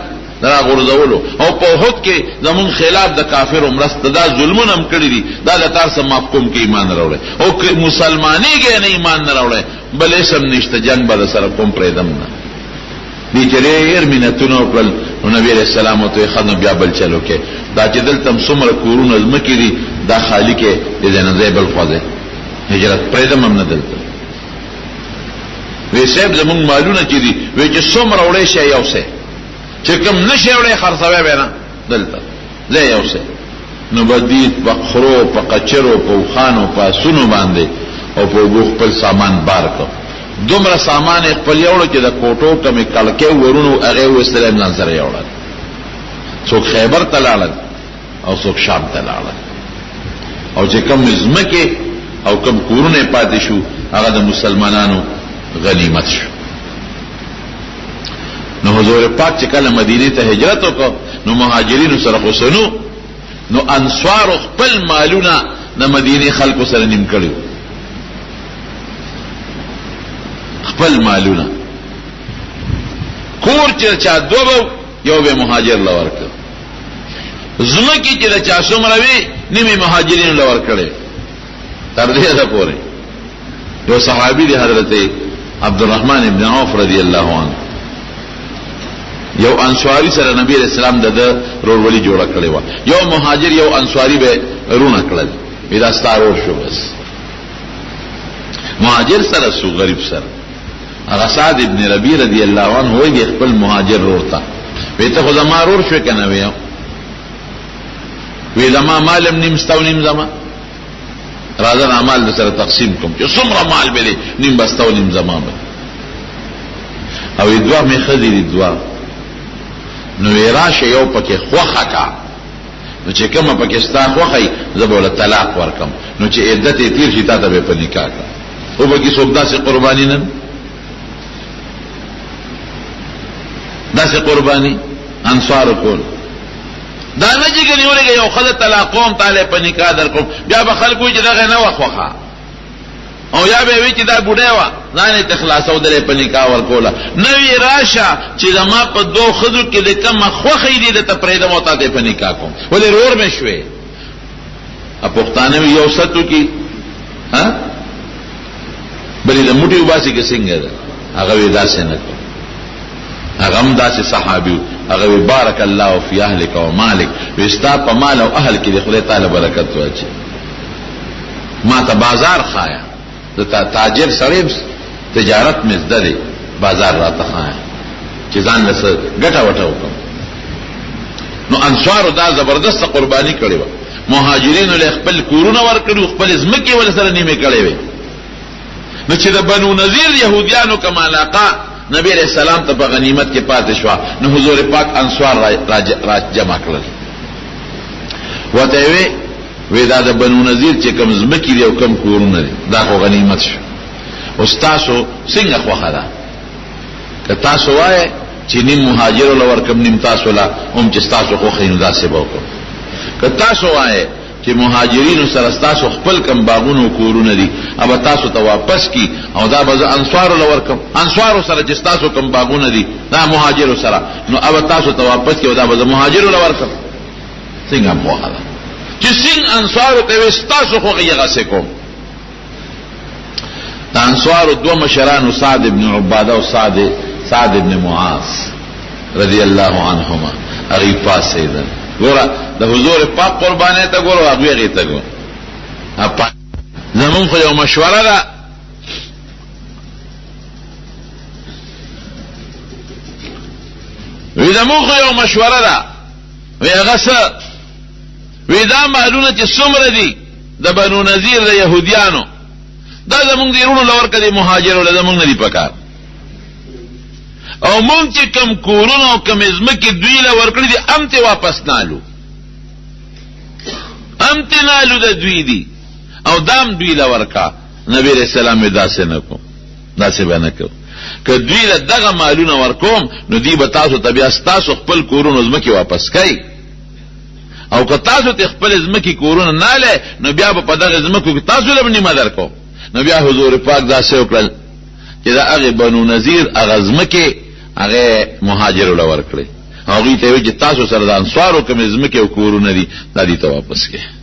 دا غرزولو او په هوت کې زمون خلاف د کافر مرسته دا ظلمونه هم کړی دي دا د تار سم محکوم کې ایمان راوړي او که مسلمانۍ کې نه ایمان نه راوړي بل اسم نشته جنگ به سره کوم پرېدم نه دي چرېر مينتونو خپل نبی عليه السلام ته خدای بیا بل چلو کې دا چې دلته څومره کورونه زمکې دي دا خالی کې د جنازې بل خوځه هجرت پرېدم هم نه دلته وی صاحب زمون مالونه چې دي وی چې څومره وړې شي یو څه چې کوم نشي وړې خرڅوي به نه دلته زه یو څه نو بدید په خرو په قچرو په خانو په سونو باندې او په خپل سامان بار کو دومره سامان خپل یوړو چې د کوټو کمې کلکې ورونو هغه وستلم ځان سره یوړل څوک خیبر ته لاړل او څوک شام ته لاړل او چې کوم زمکه او کوم کورونه پاتې شو هغه د مسلمانانو غنیمت شو نو حضور پاک چې کله مدینه ته هجرت وکړ نو مهاجرینو سره خوشنو نو انصار خپل مالونه د مدینه خلکو سره نیم کړو خپل مالونه کور چې چا دوبو یو به مهاجر لور کړ زمکی چې چا څومره وی نیمه مهاجرینو لور کړي تر دې ده پورې یو صحابي دی حضرت عبدالرحمن ابن عوف رضی الله عنه یو انصاری سره نبی علیہ السلام د رورولي جوړه کړې و یو مهاجر یو انصاری به رونه کړل دا ستارور شو بس مهاجر سره سو غریب سره هغه سعد ابن ربیع رضی الله عنه وایي خپل مهاجر ورته وته خو زما رور شو کنه وی زما مالم نیم ستو نیم زما راځه اعمال سره تقسیم کوم چې څومره مال به نیم بستو نیم زما او دعا می خدي دعا نو راشه یو پکې خوخه کا نو چې کومه پاکستان خوخی زبول طلاق ورکم نو چې عدت تیر شي تا ته به په نکاح کا او به کې څوک داسې قرباني نه داسې قرباني انصار کول دا نه چې ګنیولې یو خدای طلاق قوم تعالی په نکاح در کوم بیا به خلکو چې دغه نه وخوخه او یا به وی چې دا بوډه وا ځان ته خلاصو درې په نکاح ورکوله نوې راشه چې زما په دوه خذو کې د کم خوخې دي د تپریده موتا ته په نکاح کوم ولې رور مې شوې ا پښتانه یو ستو کې ها بلې د موټي وباسي کې څنګه ده هغه وی داسې نه هغه هم داسې صحابي هغه وی بارک الله فی اهلک و مالک وستا په مال او اهل کې د خدای تعالی برکت واچي ما ته بازار خایا د تاجر سره تجارت مزدري بازار راته خایا چې ځان له ګټه وټه وکم نو انصار دا زبردست قرباني کړې و مهاجرینو له خپل کورونه ورکړو خپل ځمکې ول سره نیمه کړې وې نو چې د بنو نذیر يهوديانو کما لاقا نبی علیہ السلام ته په غنیمت کې پاتې شو نو حضور پاک انصار را جمع کړل وته وی دا د بنو نذیر چې کوم ځمکې دی او کوم کورونه دي دا خو غنیمت شو او تاسو څنګه خوخه ده که تاسو وای چې نیم مهاجر ولور کوم نیم تاسو لا هم چې تاسو خو خینو داسې وکړو که تاسو وای چې مهاجرینو سره تاسو خپل کم باغونو کورونه دي او تاسو ته واپس کی او دا به انصار لورکم انصار سره چې تاسو کم باغونه دي دا مهاجرو سره نو او تاسو ته واپس کی او دا به مهاجرو لورکم څنګه موخه چې څنګه انصار ته تاسو خو غیغه سکو دا انصار دو مشران سعد ابن عباده او سعد ابن معاذ رضی الله عنهما اغیفا سیدن ګوره د حضور پاک قربانه ته ګوره هغه غي ته ګوره زمون خو یو مشوره ده وی زمون خو یو مشوره ده وی هغه څه وی دا مالونه چې څومره دي د بنو نذیر د يهوديانو دا زمون دیرونو لور کدي مهاجرو له زمون نه دي پکار او مونږ چې کم کورونو کم ازمکه دوی له ورکړي دي امته واپس نالو د دوی دي او دام دوی له ورکا نبی رسول الله داسې نکو داسې باندې کو که دوی له دغه مالونه ورکوم نو دی به تاسو طبيعه تاسو خپل کورونو ازمکه واپس کړئ او که تاسو ته خپل ازمکه کورونه نه له نو بیا په دغه ازمکه تاسو له باندې مدار کو نو بیا حضور پاک داسې وکړل چې دا هغه بنو نذیر هغه ازمکه هغه مهاجرو لور کړی هغه ته وی چې تاسو سره د انصارو کوم ازمکه او کورونه دي دا دي ته واپس کړي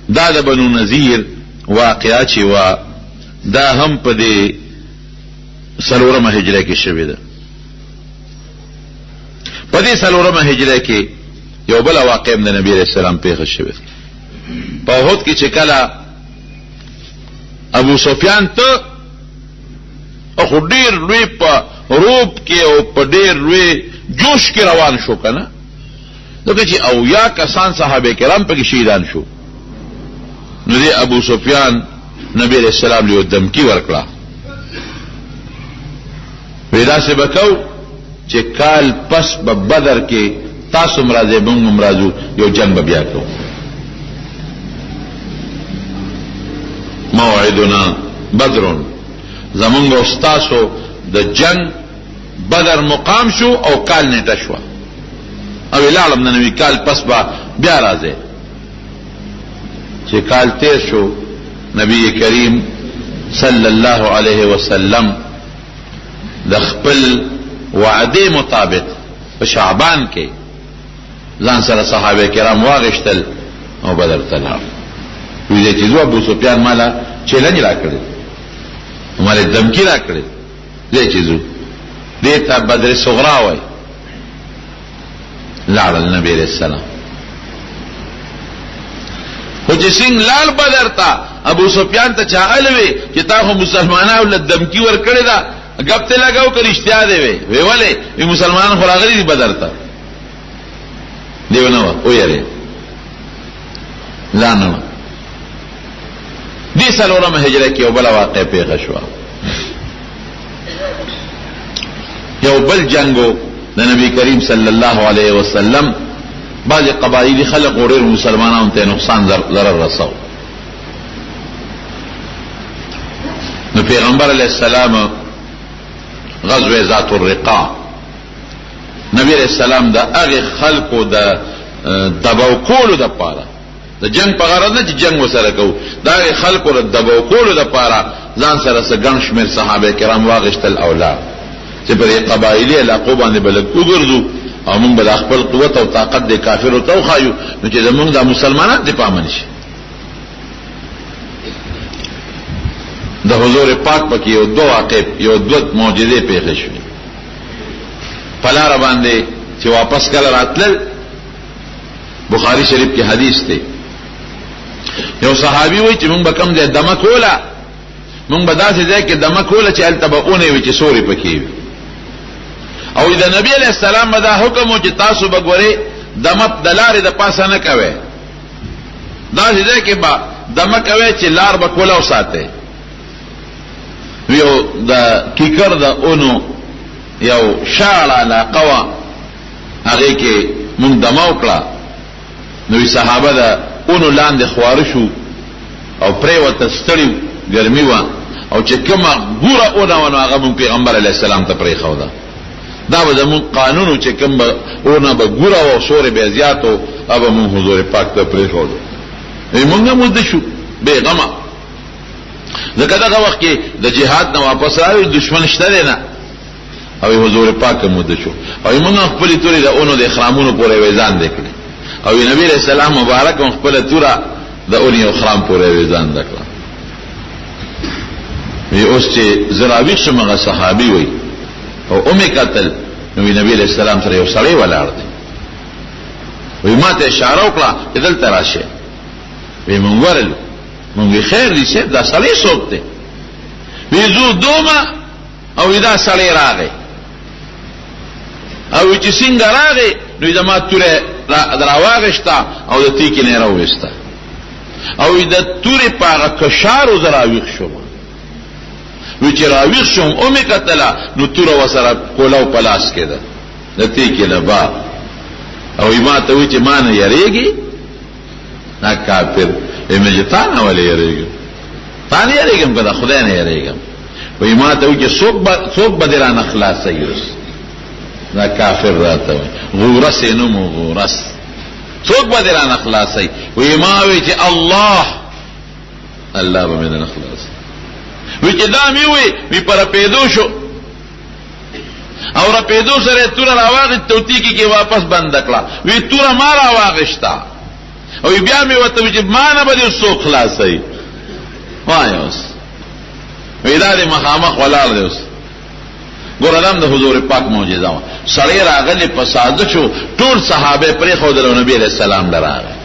دا د بنو نذیر واقعا چې وا دا هم په دې سلورمه هجره کې شوې ده په دې سلورمه هجره کې یو بل واقع د نبی رسول الله پیښ شوې په احد کې چې کله ابو سفیان ته او ډیر لوی په روب کې او په ډیر لوی جوش کې روان شو کنه دغه چې او یا کسان صحابه کرام په کې شهیدان شو نو دی ابو سفیان نبی رسول الله له دمکی ورکړه ودا سے بکاو چې کال پس په بدر کې تاسو مرزه بم مرزو یو جنگ بیا کو موعدنا بدر زمونږ استاسو د جنگ بدر مقام شو او کال نیټه شو او العالم نبی کال پس بیا راځي چې کال تیر شو نبی کریم صلی الله علیه وسلم د خپل وعده مطابق په شعبان کې ځان سره صحابه کرام واغشتل او بدر ته لاړ وی دې چې ابو سفیان مالا چیلنج راکړي مالا دمکی راکړي دې چې زو دې ته بدر صغرا وای لاړ نبی رسول الله خو چې څنګه لال بدر ته ابو سفیان ته چاغلوي چې تاسو مسلمانانو له دمکی ور کړی دا غب ته لگاو که رښتیا دی وی ولې وی مسلمان خو راغلي دي بدر ته دیو نو او یاره لا نه دې سلورمه هجره کې یو بل واقع پیښ شو یو بل جنگو د نبی کریم صلی الله علیه وسلم بعض قبایلی خلق اور مسلمانانو ته نقصان ضرر رساو نو پیغمبر علیہ السلام غزوه ذات الرقاع نبی علیہ السلام دا هغه خلقو دا دباو کولو د پاره د جنگ په غرض نه چې جنگ وسره کو دا هغه خلقو د دباو کولو د پاره ځان سره څنګه شمیر صحابه کرام واغشتل اولاد چې په قبایلی علاقو باندې بلک وګرځو او موږ بل خپل قوت او طاقت د کافرو ته خایو نو چې زمونږ د مسلمانانو د پامن شي د حضور پاک پکې یو دوه واقع یو دوه معجزې پیښې شوې پلار باندې چې واپس کله راتل بخاری شریف کې حدیث دی یو صحابي وایي چې موږ به کوم ځای دمه کوله موږ به داسې ځای کې دمه کوله چې هلته به اونې وي چې سوري پکې وي او د نبی علیہ السلام دا حکم و چې تاسو به ګورئ دمه د لارې د پاسه نه کوئ داسې ځای کې به دمه کوئ چې لار به کوله وساتئ یو د کیکر د اونو یو شاړه علاقه وه هغې کې مونږ دمه وکړه نو صحابه د اونو لاندې خواره شو او پرېوته ستړي ګرمي وه او چې کومه ګوره اونه وه نو هغه مونږ پیغمبر علیه السلام ته پرېښوده دا به زمون قانونو چې کوم به اورنه به ګوره او سورې به زیاتو او به مونږ حضور پاک ته پرېښودو مونږ مده شو بې غمه ځکه دغه وخت کې د جهاد نه واپس راوي دشمن شته نه او حضور پاک مده شو او مونږ خپل تورې د اونو د احرامونو پورې ویزان وکړي او نبی رسول الله مبارک خپل توره د اونې احرام پورې ویزان وکړه وی اوس چې زراوی شمغه صحابي وي او قتل نو نبی علیہ السلام سره یو سړی ولاړ دی وی ما ته اشاره وکړه چې دلته راشه وی مونږ ورل مونږ خیر دي شه دا سړی څوک دی وی زو دوما او دا سړی راغی او چې څنګه راغی نو دا ما توره دراواغشتا او د تیکی نه راوستا او د تورې پاغه کشارو زراویخ شو وی چې راویخ شوم او می قتلا نو تور وسره کولاو پلاس کېده د تیکی لبا او ما ته وی چې ما نه یریږي نا کافر ایمه تا نه ولې یریږي تا نه یریږم کدا خدای نه یریږم وی ما ته وی چې څوک بدران اخلاص ایوس نا کافر راته غورس نو غورس څوک بدران اخلاص ای وی ما وی چې الله به من اخلاص وی چې دا می وی پر پیدو شو او را پیدو سره تور راواغ توتیکی کې واپس بند کړه وی تور ما راواغشتا او بیا می وته چې ما نه بده سو خلاصای وایوس وی دا د مخامخ ولال دی اوس ګورلم د حضور پاک معجزه وا سړی راغلی په ساده شو ټول صحابه پرې خو د نبی علیہ السلام لراغه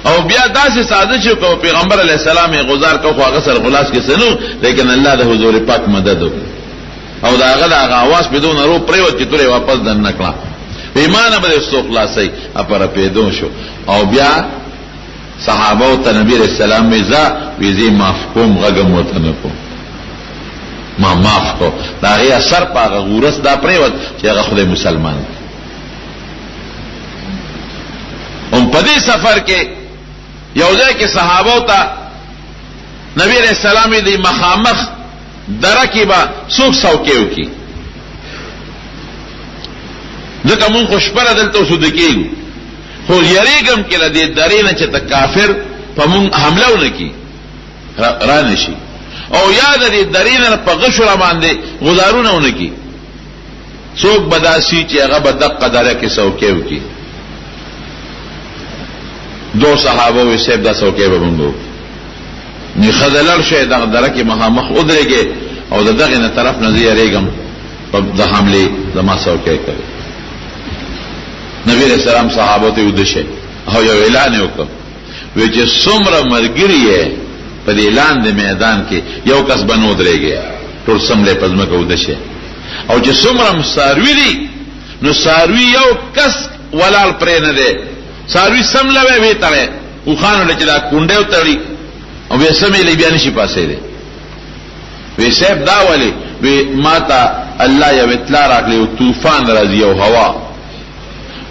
او بیا داسې ساده شو کو پیغمبر علیہ السلام یې گزار کو خو هغه سره غلاس کې سنو لیکن الله د حضور پاک مدد او دا هغه आवाज بدون رو پریوت چې تورې واپس دن نکړه ایمان به سو خلاصي اپر پیدو شو او بیا صحابه او نبی علیہ السلام میزا ویزی معفوم غږم وته نه کو ما معاف کو دا غي اثر پاغه غورس دا پریوت چې هغه خدای مسلمان هم په دې سفر کې یو ځای کې صحابه او ته نبی علیہ السلام دې مخامخ درکې با څوک څوکیو کی ځکه مون خوشبره دلته وسود کېږو خو یریګم کې لدې درې نه چې ته کافر په مون حمله ونکي را نشي او یاد دې درې نه په غشره باندې غزارونه ونکي څوک بداسي چې هغه به دقه درکې څوکیو کی دو صحابه وی سیب دا څوکې به مونږ نی خذلل شه دا درکې مخامخ ودرېږي او دغه نه طرف نه زیریګم په د حمله زما څوکې کوي نبی رسول الله صحابه ته ودشه او یو اعلان وکړ وی چې څومره مرګري په اعلان د میدان کې یو کس بنو درېږي ټول سمله پزما کو ودشه او چې څومره مساروي دي نو ساروي یو کس ولال پرې نه دی ساروی سملوه وی تړه او خانو لچ دا کونډه وتړي او به سمې لې بیان شي پاسې ده وی سیب دا ولی وی ماتا الله یو اطلاع راکړي او طوفان راځي او هوا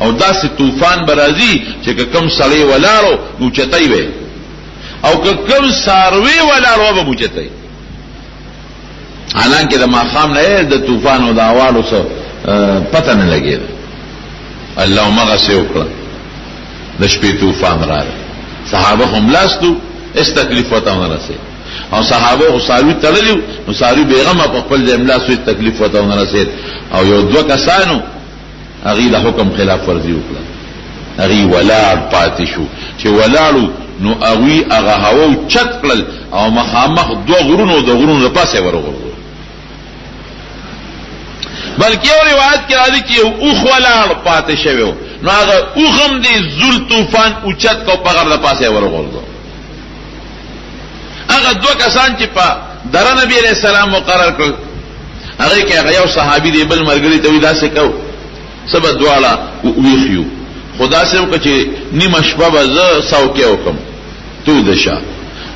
او داسې طوفان برازي چې کوم سړی ولارو نو چتای وي او کوم ساروی ولارو به بوچتای حالانکه د ماخام نه د طوفان او د اوالو څخه پته نه لګي الله مغه وکړه د شپې طوفان راغی صحابه هم لاستو اس تکلیف وته نه رسي او صحابه او ساروی تړلیو نو ساروی بیغمه په خپل ځای ملاسو تکلیف وته نه رسي او یو دوه کسانو هغه د حکم خلاف ورزي وکړه هغه ولاړ پاتې شو چې ولاړو نو هغه هوا چت کړل او مخامخ دوه غرونو د پاسه ورغورځو بلکې یو روایت کې راځي چې او خلال پاتې شوی نو هغه اوخم دی زل طوفان اوچت کو پغر د پاسه ورغورځو هغه دوه کسان چې په در نبی علیہ السلام مقرر کړ هغه کې هغه یو صحابي دی بل مرګري ته ودا څه کو سبا دواړه ویخیو خدا سره کو چې نیمه شپه به ز ساوکه وکم تو دشا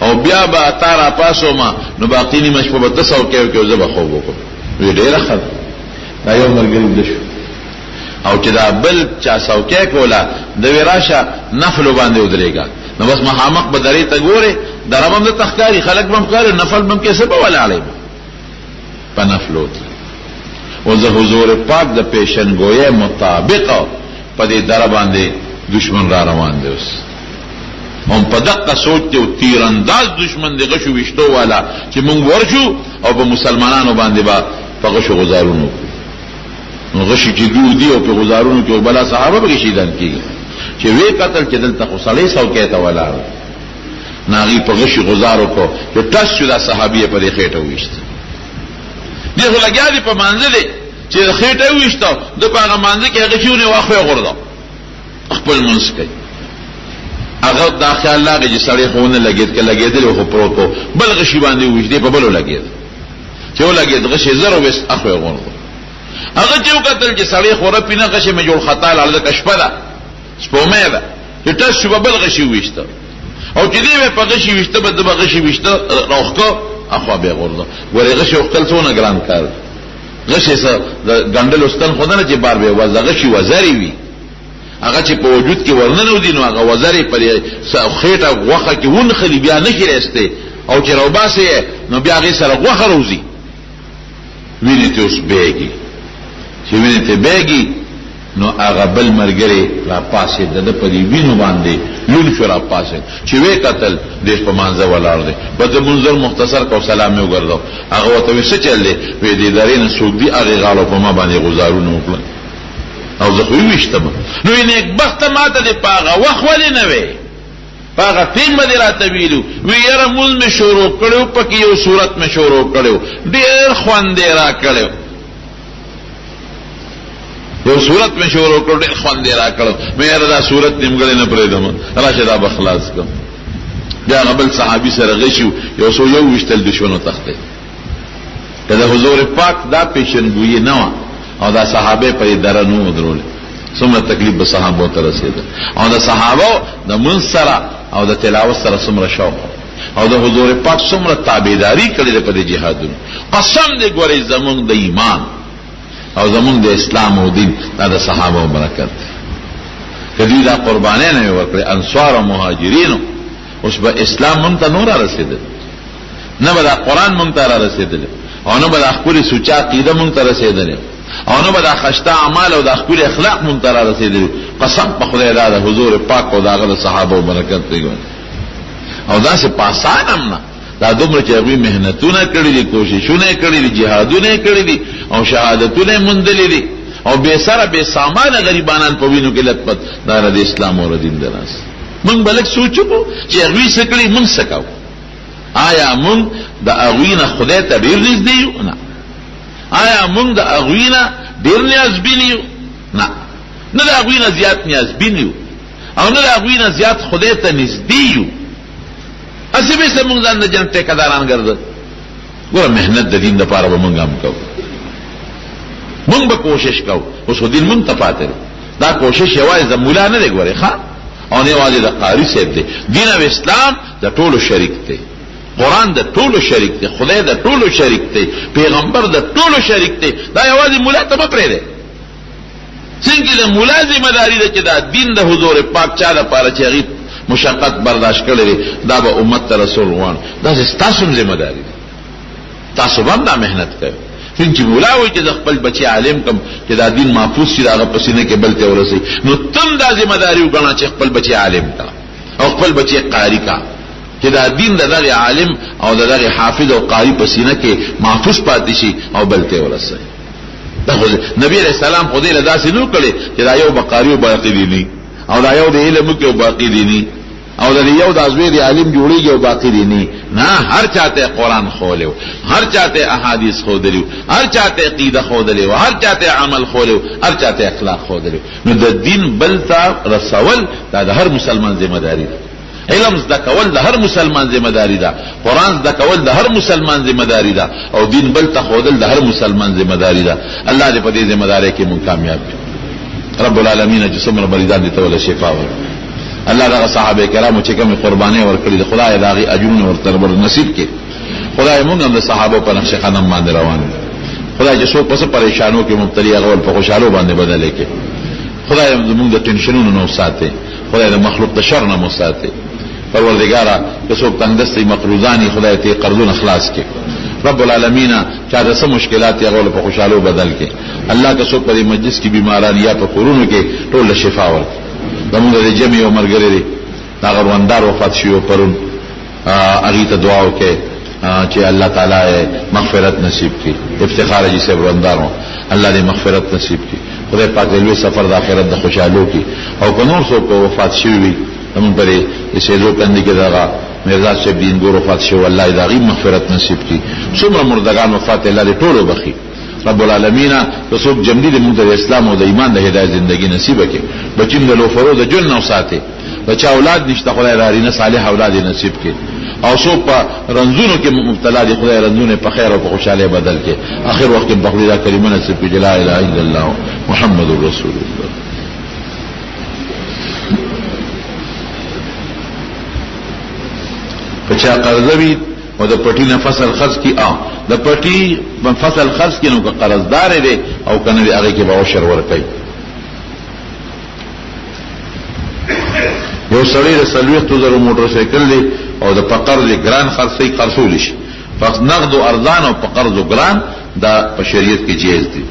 او بیا به تارا پاسو ما نو باقی نیمه شپه به تساوکه وکم زه به خوب وکم وی ډیره خد دا یو مرګري دشو او چې دا بل چا ساوکه کولا د وراشه نفل باندې ودرېګا نو بس مخامخ بدرې ته ګوره دربم د تخکاری خلق بم کار نفل بم کې څه په ولا علی په نفلوت او د حضور پاک د پیشنګوی مطابق په دې در باندې دشمن را روان دی. اوس هم په دقه سوچ ته تیرانداز دشمن دی غشو وشتو والا چې مونږ ورشو او په مسلمانانو باندې با په غشو غزارونو نو غشي چې دی او په غزارونو کې بلا صحابه به شهیدان کیږي چې وی قتل چې دلته خو صلی سو کې ته ولا ناغي په غشي غزارو کو چې تاسو شو د صحابیه په خېټه وښت دی خو لګیا دی په منځله چې خېټه وښت د هغه منځ کې هغه شونه واخو غردو خپل منځ کې هغه دا خیال لاګي چې سړی خونه لګید کې لګیدل خو پروتو بل غشي باندې وښدي په بلو لګید چې ولګید غشي زره وس اخو غردو هغه چې وکتل چې سړی خوره پینه غشي مې جوړ خطا لاله کشپه ده سپومه ده چې تاسو په بل غشي وښته او چې دې په غشي وښته بده په غشي وښته راوخته اخو به غردو ورې غشي وکتل څونه ګران کار غشي سره د ګندل واستن خدانه چې بار به وځه غشي وزري وي هغه چې په وجود کې ورننه ودی نو هغه وزري پر خېټه غوخه کې ون خلی بیا نه کېسته او چې روباسه نو بیا غي سره غوخه روزي ویني ته اوس بیګي چې ویني ته بیګي نو هغه بل مرګري را پاسه د په دی وینو باندې لون شو را پاسه چې وې قتل دیش په مانزه ولاړ دی بده منظر مختصر کو سلام یې وګرځاو هغه وته څه چل دی وې دې دارین سعودي هغه غالو په ما باندې گزارونه وکړه او زه خو ویشتم نو یې نیک بخت ماته دی پاغه وخولې نه وې پاغه تیم باندې راته ویلو وی یاره مول می شروع کړو پکې یو صورت می شروع کړو ډېر خواندې را کړو یو صورت میں شروع کړو ډېر خوان دی را کړو مې دا صورت نیمګړې نه پرېدم راشه دا بخلاص کوم بیا قبل صحابي سره غشو یو سو یو وشتل دشمنو تخته کله حضور پاک دا پیشنګوئی نه او دا صحابه په درنو درول څومره تکلیف به صحابو ته رسیدل او دا صحابه د منصره او د تلاوت سره څومره شوق او د حضور پاک څومره تابعداري کړې په دې جهادونو قسم دې ګورې زمونږ د ایمان او زمونږ د اسلام او دین دا د صحابه او برکت کدی دا قربانه نه ورکړي انصار او مهاجرینو اوس به اسلام مونږ ته نور رسیدل نه به دا قران مونږ ته رسیدل او نه به دا خپل سوچا عقیده مونږ ته رسیدل او نه به دا خشته اعمال او دا خپل اخلاق مونږ ته رسیدل قسم په خدای دا د حضور پاک او دا د صحابه او برکت دی او دا سه پاسانم نه دا دومره چې هغوی محنتونه کړي دي کوششونه کړي دي جهادونه کړي دي او شهادتونه مندلې دي او بے سره بے سامانه غریبانان په وینو کې لطفت دا د اسلام او دین دراس موږ بلک سوچو چې هغوی څه کړي موږ څه کوو آیا موږ د هغوی نه خدای ته ډېر نږدې یو نه آیا موږ د هغوی نه ډېر نیازبین یو نه نه د هغوی نه زیات نیازبین یو او نه د هغوی نه زیات خدای ته نږدې یو اسی به سمون ځان د جنت ټیکداران ګرځي ګوره مهنت د دین لپاره به مونږ هم کوو مونږ به کوشش کوو اوس دین مونږ ته پاتې دا کوشش یوازې د مولا نه دی ګوره ښا او نه یوازې د قاری صاحب دی دین او اسلام د ټولو شریک دی قران د ټولو شریک دی خدای د ټولو شریک دی پیغمبر د ټولو شریک دی دا یوازې مولا ته مه پرېږدئ څنګه د مولا ذمہ داری ده چې دا دین د حضور پاک چا لپاره چې هغې مشقت برداشت کړی دا به امت ته رسول غواړي دا ستاسو ذمہ داری ده تاسو هم دا محنت کوئ څنګه چې مولا وایي چې د خپل بچی عالم کم چې دا دین محفوظ شي د هغه په سینه کې بل ته ورسوي نو تم دا ذمہ داری وګڼه چې خپل بچی عالم کا او خپل بچی قاری کا چې دا دین د دغه عالم او د دغه حافظ او قاری په سینه کې محفوظ پاتې شي او بل ته ورسوي دا نبی علیہ السلام خو دې له داسې نو کړي چې دا یو بقاری او باقی دي او دا یو د علم کې او باقی دي او دا یو د ازوی د عالم جوړیږي او باقی دي نه هر چاته قران خولیو هر چاته احادیث خودلیو هر چاته عقیده خودلیو هر چاته عمل خولیو هر چاته اخلاق خودلیو نو د دین بلتا رسول دا د هر مسلمان ذمہ داری ده علم زده کول د هر مسلمان ذمہ داری ده قران زده کول د هر مسلمان ذمہ داری ده او دین بلتا خودل د هر مسلمان ذمہ داری ده الله دې په دې ذمہ داری کې مون کامیاب کړي رب العالمین چې څومره مریضان دي ته ول شفا ورکړي الله دا صحابه کرامو چې کوم قرباني ورکړي د خدای داغي اجرونه ورته نصیب کړي خدای موږ هم د صحابه په نقش قدم باندې روان دي خدای چې څو پس پریشانو کې مبتلی هغه په خوشاله باندې بدل کړي خدای موږ د ټینشنونو نو ساتي خدای د مخلوق د شر نه مو ساتي پروردګارا که څوک تندستي مقروضانی خدای ته قرضونه خلاص کړي رب العالمین چا د څه مشکلات یې غول په خوشالو بدل کې الله که څوک په مجلس کې بیماران یا په کورونو کې ټول شفا ورکړي زموږ د جمع او مرګري دا غروندار وفات شو پرون هغه ته دعا وکړي چې الله تعالی مغفرت نصیب کړي افتخار جی سے غروندارو الله دې مغفرت نصیب کړي خدای پاک دې لوی سفر د آخرت د خوشالو کې او کنور څوک وفات شوی وي زموږ پرې سیدو کندي کې دا مرزا صاحب دین ګور وفات شو الله دې غي مغفرت نصیب کړي څومره مردگان وفات الله دې ټولو بخي رب العالمین که څوک جمدی د موږ د اسلام او د ایمان د هدایت ژوندۍ نصیب کړي بچیم د لوفرو د جن او ساتي بچا اولاد نشته خدای رارینه صالح اولاد نصیب کړي او څوک په رنځونو کې مبتلا دي خدای رنځونه په خیر او په خوشاله بدل کړي اخر وخت په خدای کلمه نصیب کړي لا اله الا الله محمد رسول الله پچا قرضوی او د پټی نه فصل خرڅ کی د پټی فصل خرڅ کینو که قرضدار دی او کنه هغه کې به عشر ورکړي یو سړی د سلويختو زره موټر سایکل دی او د قرض ګران خرڅي خرڅول شي پس نقد او ارزان او په قرض ګران دا په شریعت کې جایز دي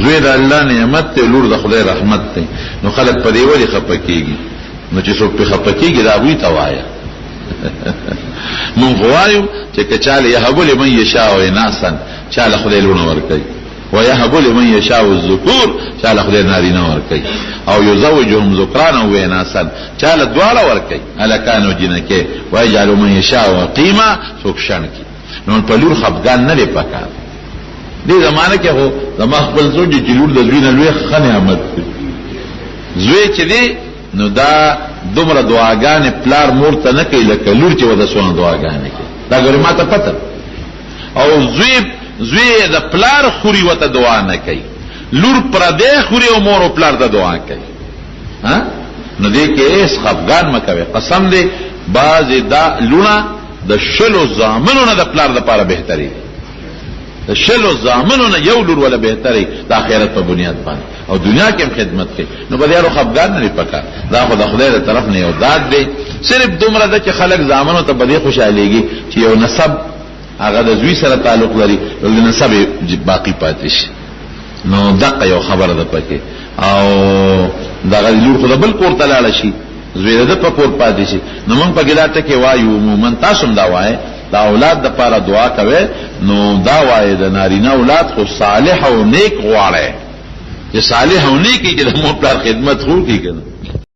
زوی د الله نعمت ته لور د خدای رحمت ته نو خلک په دی ولی خپکیږي نو چې څوک په خپکیږي دا وی توایا مون غوايو چې کچاله يهب لمن يشاء اناسا چاله خدای لونه ور کوي ويهب لمن يشاء الذكور چاله خدای نارینه ور کوي او يزوجهم ذكرانا واناسا چاله دواړه ور کوي الکانو جنکه ويجعل من يشاء قيما څوک شان کی نو په لور خفقان نه لپکا دې زمانه کې هو زما خپل زوج چې لور د دوی نه لوی خنه آمد زوی چې دی نو دا دومره دعاګانې پلار مور ته نه کوي لکه لور چې ودا سونه دعاګانې کوي دا ګورې ما ته پته او زوی د پلار خوري وته دعا نه کوي لور پر دې خوري او مور او پلار ته دعا کوي ها نو دې کې اس خفقان مکوي قسم دې باز دا لونه د شلو زامنو نه د پلار لپاره بهتري د شلو زامنو نه یو لور ولا بهتري د آخرت په بنیاد باندې او دنیا کې هم خدمت کوي نو به یارو خفقان نه پکا دا خدای د طرف نه یو داد دی صرف دومره د چې خلک زامنو ته بده خوشاليږي چې یو نسب هغه د زوی سره تعلق لري او د نسب باقی پاتې شي نو دغه یو خبره ده پکې او دا لور خدای بل کور ته لاړ شي زوی د په کور پاتې شي نو موږ په ګلاته کې وایو عموما تاسو هم دا وایي دا اولاد د پاره دعا کوي نو دا وایي د نارینه اولاد خو صالح او نیک غواړي چې صالح او نیک کې د مور پر خدمت خو کوي کنه